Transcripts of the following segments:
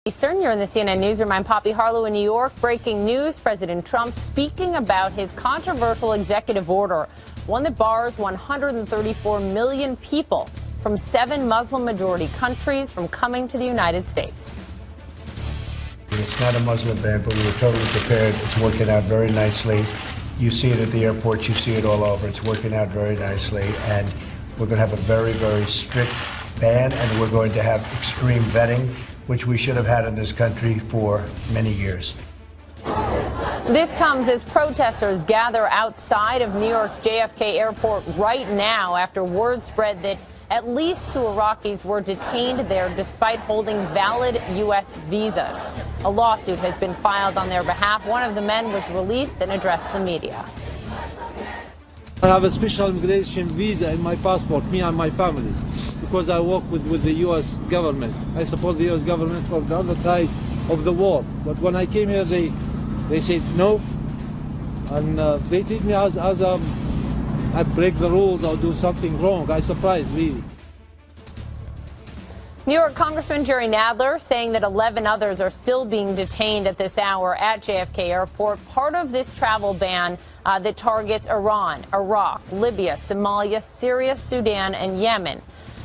Eastern, you're in the CNN Newsroom. I'm Poppy Harlow in New York. Breaking news, President Trump speaking about his controversial executive order, one that bars 134 million people from 7 Muslim-majority countries from coming to the United States. It's not a Muslim ban, but we were totally prepared. It's working out very nicely. You see it at the airports. You see it all over. It's working out very nicely. And we're going to have a very, very strict ban, and we're going to have extreme vetting, which we should have had in this country for many years. This comes as protesters gather outside of New York's JFK Airport right now after word spread that at least 2 Iraqis were detained there despite holding valid U.S. visas. A lawsuit has been filed on their behalf. One of the men was released and addressed the media. I have a special immigration visa in my passport, me and my family, because I work with the U.S. government. I support the U.S. government from the other side of the war. But when I came here, they said no, and they treat me as I break the rules or do something wrong. I surprised, really. New York Congressman Jerry Nadler saying that 11 others are still being detained at this hour at JFK Airport, part of this travel ban that targets Iran, Iraq, Libya, Somalia, Syria, Sudan, and Yemen.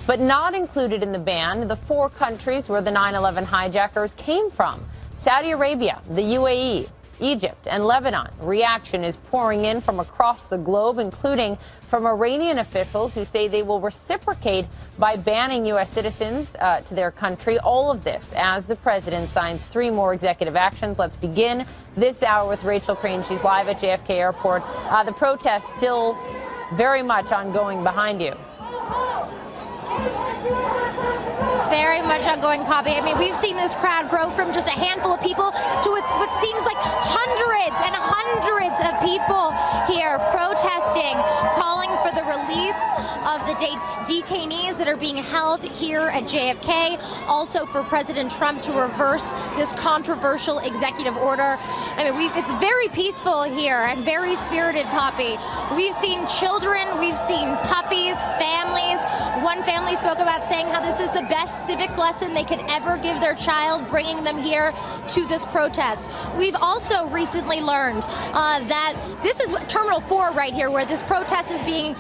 But not included in the ban, the 4 countries where the 9/11 hijackers came from: Saudi Arabia, the UAE, Egypt, and Lebanon. Reaction is pouring in from across the globe, including from Iranian officials who say they will reciprocate by banning U.S. citizens to their country. All of this as the president signs 3 more executive actions. Let's begin this hour with Rachel Crane. She's live at JFK Airport. The protests still very much ongoing behind you. Very much ongoing, Poppy. I mean, we've seen this crowd grow from just a handful of people to what seems like hundreds and hundreds of people here protesting, calling for the release of the detainees that are being held here at JFK. Also for President Trump to reverse this controversial executive order. I mean, it's very peaceful here and very spirited, Poppy. We've seen children, we've seen puppies, families. One family spoke about saying how this is the best civics lesson they could ever give their child, bringing them here to this protest. We've also recently learned that this is Terminal 4 right here, where this protest is taking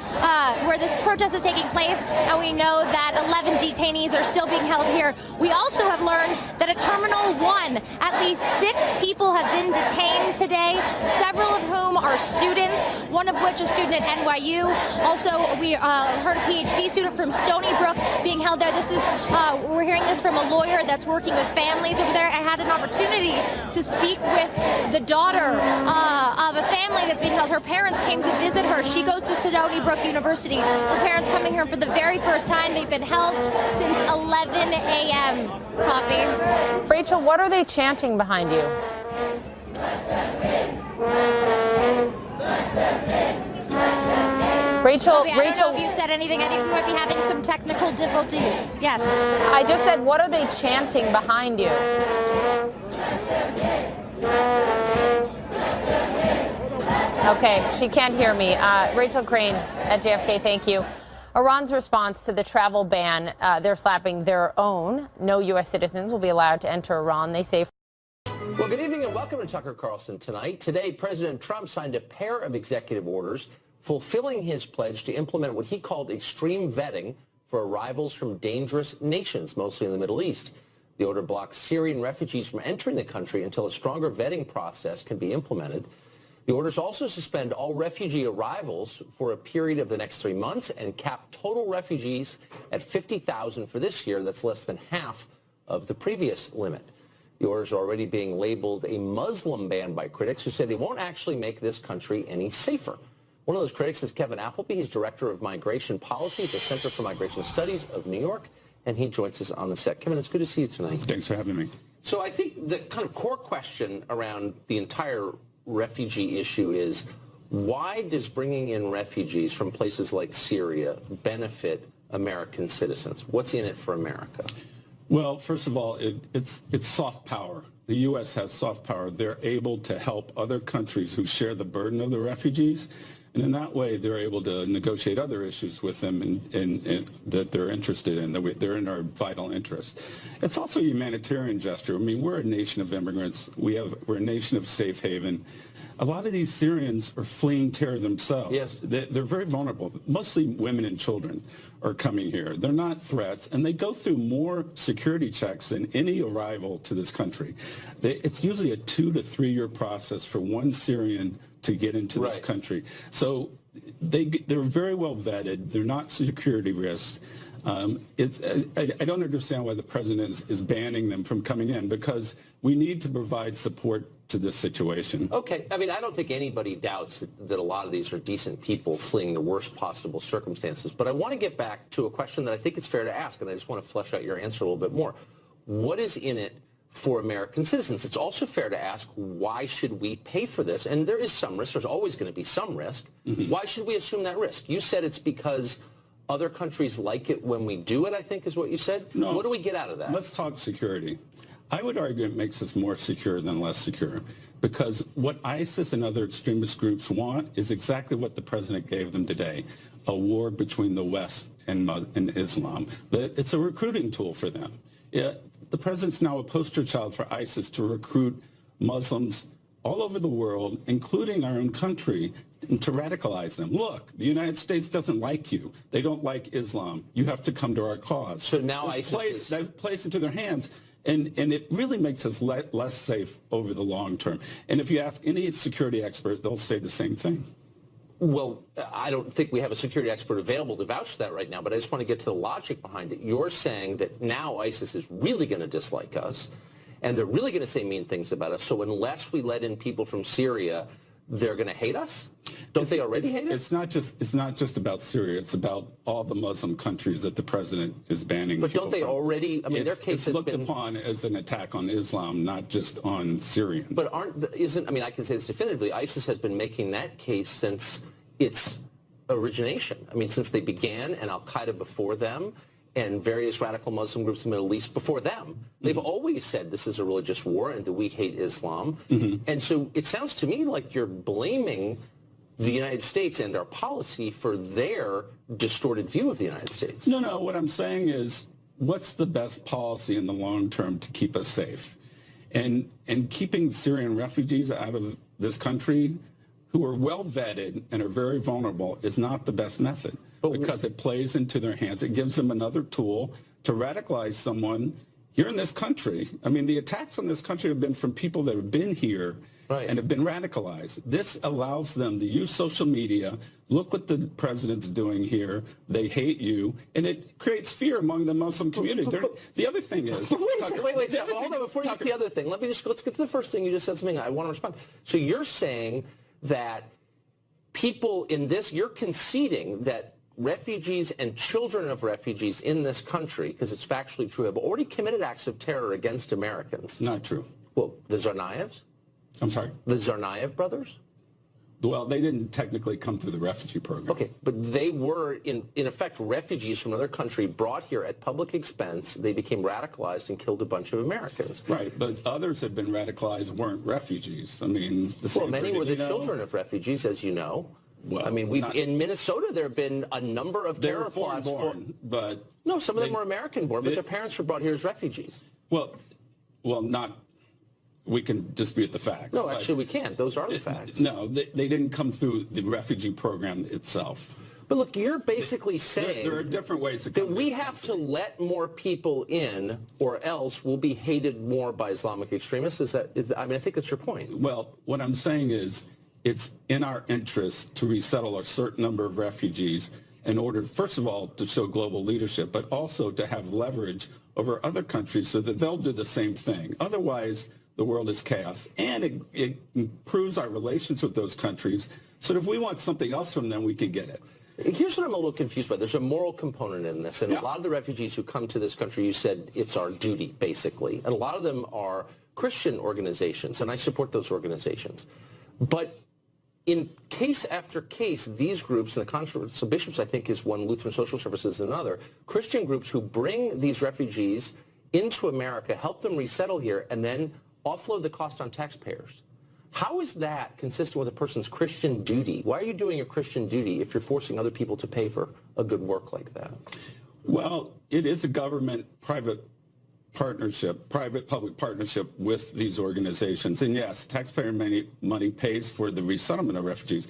place, and we know that 11 detainees are still being held here. We also have learned that at Terminal 1, at least 6 people have been detained today, several of whom are students, one of which a student at NYU. Also, we heard a PhD student from Stony Brook being held there. This is we're hearing this from a lawyer that's working with families over there. I had an opportunity to speak with the daughter of a family that's being held. Her parents came to visit her. She goes to Stony Brook University. Her parents coming here for the very first time. They've been held since 11 a.m. Poppy. Rachel, what are they chanting behind you? Rachel, Poppy, I don't know if you said anything. I think we might be having some technical difficulties. Yes. I just said, what are they chanting behind you? Okay, she can't hear me. Rachel Crane at JFK, thank you. Iran's response to the travel ban, they're slapping their own. No U.S. citizens will be allowed to enter Iran, they say. Well, good evening and welcome to Tucker Carlson tonight. Today, President Trump signed a pair of executive orders fulfilling his pledge to implement what he called extreme vetting for arrivals from dangerous nations, mostly in the Middle East. The order blocks Syrian refugees from entering the country until a stronger vetting process can be implemented. The orders also suspend all refugee arrivals for a period of the next 3 months and cap total refugees at 50,000 for this year. That's less than half of the previous limit. The orders are already being labeled a Muslim ban by critics who say they won't actually make this country any safer. One of those critics is Kevin Appleby. He's director of migration policy at the Center for Migration Studies of New York, and he joins us on the set. Kevin, it's good to see you tonight. Thanks for having me. So I think the kind of core question around the entire refugee issue is, why does bringing in refugees from places like Syria benefit American citizens? What's in it for America? Well, first of all, it's soft power. The U.S. has soft power. They're able to help other countries who share the burden of the refugees And in that way, they're able to negotiate other issues with them and that they're interested in, that they're in our vital interest. It's also a humanitarian gesture. I mean, we're a nation of immigrants. We're a nation of safe haven. A lot of these Syrians are fleeing terror themselves. Yes. They're very vulnerable. Mostly women and children are coming here. They're not threats, and they go through more security checks than any arrival to this country. It's usually a 2 to 3 year process for one Syrian to get into this country. So they're very well vetted. They're not security risks. I don't understand why the president is banning them from coming in, because we need to provide support to this situation. Okay. I mean, I don't think anybody doubts that a lot of these are decent people fleeing the worst possible circumstances. But I want to get back to a question that I think it's fair to ask, and I just want to flesh out your answer a little bit more. What is in it for American citizens? It's also fair to ask, why should we pay for this? And there is some risk. There's always going to be some risk. Why should we assume that risk? You said it's because other countries like it when we do it, I think is what you said. No. What do we get out of that? Let's talk security. I would argue it makes us more secure than less secure, because what ISIS and other extremist groups want is exactly what the president gave them today, a war between the West and Islam. It's a recruiting tool for them. The president's now a poster child for ISIS to recruit Muslims all over the world, including our own country, to radicalize them. Look, the United States doesn't like you. They don't like Islam. You have to come to our cause. So now ISIS plays into their hands. And it really makes us less safe over the long term. And if you ask any security expert, they'll say the same thing. Well, I don't think we have a security expert available to vouch for that right now, but I just want to get to the logic behind it. You're saying that now ISIS is really going to dislike us, and they're really going to say mean things about us. So unless we let in people from Syria, they're going to hate us? Don't they already hate us? It's not just about Syria. It's about all the Muslim countries that the president is banning. But don't they already? I mean, their case has been looked upon as an attack on Islam, not just on Syrians. But I mean, I can say this definitively. ISIS has been making that case since its origination. I mean, since they began, and Al-Qaeda before them, and various radical Muslim groups in the Middle East before them. They've always said this is a religious war and that we hate Islam. And so it sounds to me like you're blaming the United States and our policy for their distorted view of the United States. No. What I'm saying is, what's the best policy in the long term to keep us safe? And keeping Syrian refugees out of this country who are well vetted and are very vulnerable is not the best method, because it plays into their hands. It gives them another tool to radicalize someone here in this country. I mean, the attacks on this country have been from people that have been here and have been radicalized. This allows them to use social media. Look what the president's doing here. They hate you. And it creates fear among the Muslim community. The other thing is... Wait, hold on. Before you get to the other thing, let's get to the first thing. You just said something I want to respond. So you're saying that people in this, you're conceding that refugees and children of refugees in this country, because it's factually true, have already committed acts of terror against Americans. Not true. Well, the Tsarnaevs? I'm sorry? The Tsarnaev brothers? Well, they didn't technically come through the refugee program. Okay, but they were, in effect, refugees from another country brought here at public expense. They became radicalized and killed a bunch of Americans. Right, but others have been radicalized weren't refugees. I mean, many were the children of refugees, as you know. Well, I mean, in Minnesota, there have been a number of terror plots. But no, some of them were American-born, but their parents were brought here as refugees. Well, not. We can dispute the facts. No, actually, we can't. Those are the facts. No, they didn't come through the refugee program itself. But look, you're basically saying there are different ways that we have to let more people in, or else we'll be hated more by Islamic extremists. I think that's your point. Well, what I'm saying is, it's in our interest to resettle a certain number of refugees in order, first of all, to show global leadership, but also to have leverage over other countries so that they'll do the same thing. Otherwise, the world is chaos. And it improves our relations with those countries. So if we want something else from them, we can get it. Here's what I'm a little confused by. There's a moral component in this. And a lot of the refugees who come to this country, you said it's our duty, basically. And a lot of them are Christian organizations, and I support those organizations. But in case after case, these groups, and the Conference of Bishops, I think, is one, Lutheran Social Services is another, Christian groups who bring these refugees into America, help them resettle here, and then offload the cost on taxpayers. How is that consistent with a person's Christian duty? Why are you doing your Christian duty if you're forcing other people to pay for a good work like that? Well, it is a government-private partnership, private-public partnership with these organizations. And yes, taxpayer money pays for the resettlement of refugees,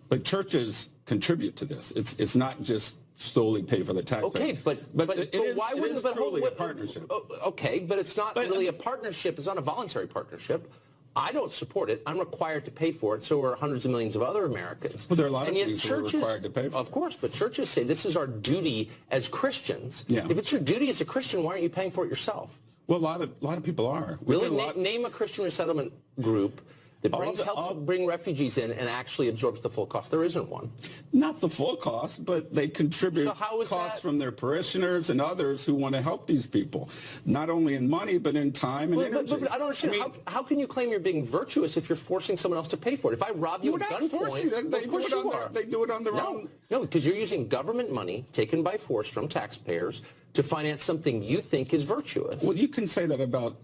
but churches contribute to this. It's not just solely pay for the taxpayer. Okay, but why wouldn't it is truly a partnership? Okay, but it's not really a partnership. It's not a voluntary partnership. I don't support it. I'm required to pay for it. So are hundreds of millions of other Americans. Well, there are a lot of things we're required to pay for. Of course, but churches say this is our duty as Christians. Yeah. If it's your duty as a Christian, why aren't you paying for it yourself? Well, a lot of people are. Really? Name a Christian resettlement group that helps bring refugees in and actually absorbs the full cost. There isn't one. Not the full cost, but they contribute costs from their parishioners and others who want to help these people, not only in money, but in time and energy. But I don't understand. How can you claim you're being virtuous if you're forcing someone else to pay for it? If I rob you at gunpoint, of course you are. They do it on their own. No, because you're using government money taken by force from taxpayers to finance something you think is virtuous. Well, you can say that about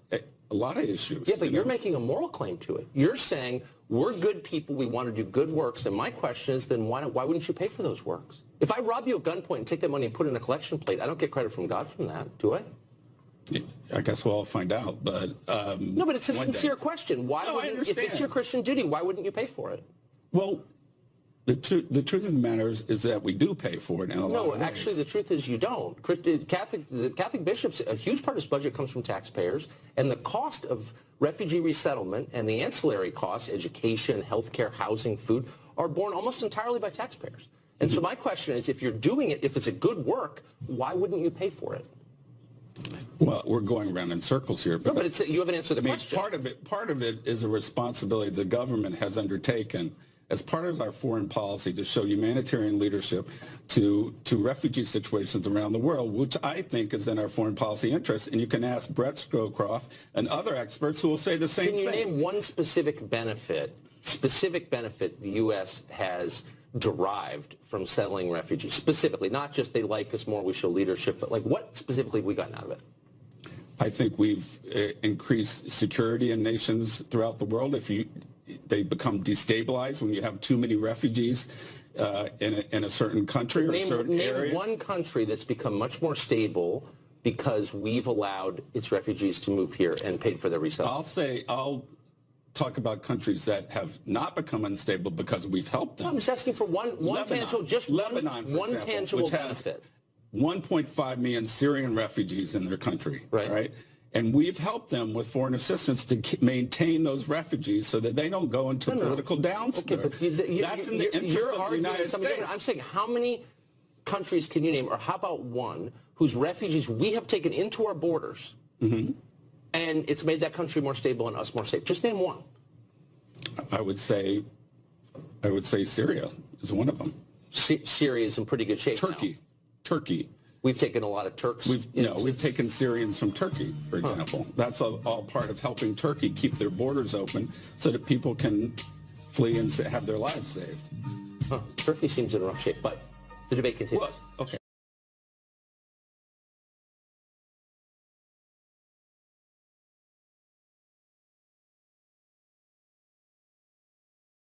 a lot of issues. Yeah, but you're making a moral claim to it. You're saying we're good people, we want to do good works, and my question is then why wouldn't you pay for those works? If I rob you at gunpoint and take that money and put it in a collection plate, I don't get credit from God from that, do I? I guess we'll all find out, but... no, but it's a sincere question. If it's your Christian duty, why wouldn't you pay for it? Well, the truth of the matter is that we do pay for it in a lot of ways. No, actually, the truth is you don't. The Catholic bishops, a huge part of this budget comes from taxpayers, and the cost of refugee resettlement and the ancillary costs, education, healthcare, housing, food, are borne almost entirely by taxpayers. And so my question is, if you're doing it, if it's a good work, why wouldn't you pay for it? Well, we're going around in circles here. No, but you haven't answered the question. Part of it is a responsibility the government has undertaken as part of our foreign policy to show humanitarian leadership to refugee situations around the world, which I think is in our foreign policy interest. And you can ask Brett Scowcroft and other experts who will say the same thing. Can you name one specific benefit the U.S. has derived from settling refugees? Specifically, not just they like us more, we show leadership, but like what specifically have we gotten out of it? I think we've increased security in nations throughout the world. They become destabilized when you have too many refugees in a certain country or a certain area. Name one country that's become much more stable because we've allowed its refugees to move here and paid for their resettlement. I'll talk about countries that have not become unstable because we've helped them. No, I'm just asking for one tangible, one tangible benefit. 1.5 million Syrian refugees in their country, right? And we've helped them with foreign assistance to maintain those refugees so that they don't go into political downturn. Okay, but that's in the interest of the United States. I'm saying how many countries can you name, or how about one whose refugees we have taken into our borders, and it's made that country more stable and us more safe? Just name one. I would say Syria is one of them. Syria is in pretty good shape. Turkey. We've taken a lot of Turks. We've taken Syrians from Turkey, for example. That's all part of helping Turkey keep their borders open so that people can flee and have their lives saved. Turkey seems in rough shape, but the debate continues.